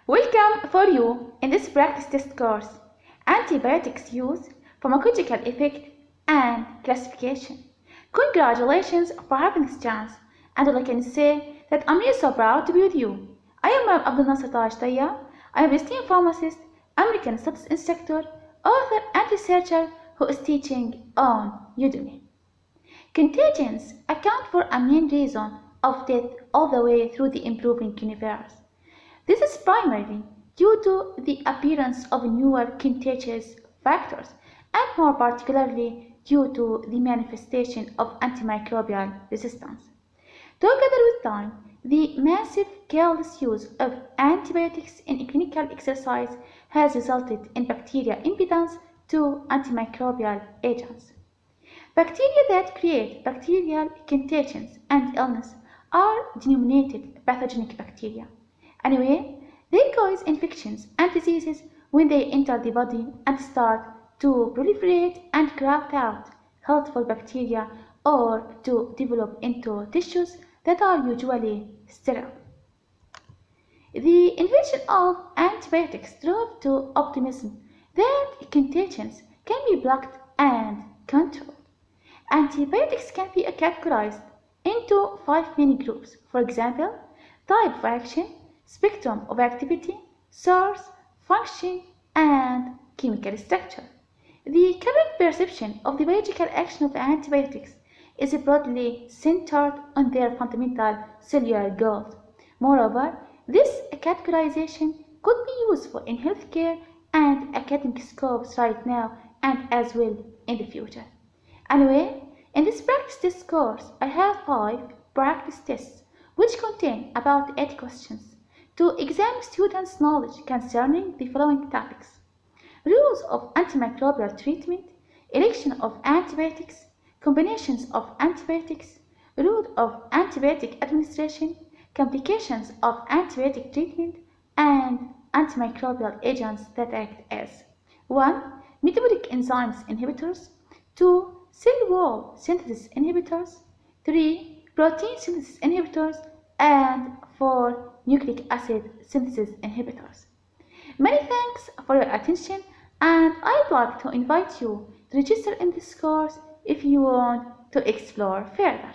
Welcome for you in this practice test course, Antibiotics Use, Pharmacological Effect and Classification. Congratulations for having this chance, and all I can say that I'm really so proud to be with you. I am Abdul Nasser Taj Taya. I am a esteemed pharmacist, American Studies instructor, author and researcher who is teaching on Udemy. Contagions account for a main reason of death all the way through the improving universe. This is primarily due to the appearance of newer contagious factors, and more particularly due to the manifestation of antimicrobial resistance. Together with time, the massive careless use of antibiotics in clinical exercise has resulted in bacterial impedance to antimicrobial agents. Bacteria that create bacterial contagions and illness are denominated pathogenic bacteria. Anyway, they cause infections and diseases when they enter the body and start to proliferate and graft out healthful bacteria or to develop into tissues that are usually sterile. The invention of antibiotics drove to optimism that contagions can be blocked and controlled. Antibiotics can be categorized into 5 main groups, for example, type of action, spectrum of activity, source, function, and chemical structure. The current perception of the biological action of antibiotics is broadly centered on their fundamental cellular goals. Moreover, this categorization could be useful in healthcare and academic scopes right now and as well in the future. Anyway, in this practice test course, I have 5 practice tests which contain about 8 questions to examine students' knowledge concerning the following topics: rules of antimicrobial treatment, election of antibiotics, combinations of antibiotics, route of antibiotic administration, complications of antibiotic treatment, and antimicrobial agents that act as 1. Metabolic enzymes inhibitors, 2. Cell wall synthesis inhibitors, 3. Protein synthesis inhibitors, and 4. Nucleic acid synthesis inhibitors. Many thanks for your attention, and I'd like to invite you to register in this course if you want to explore further.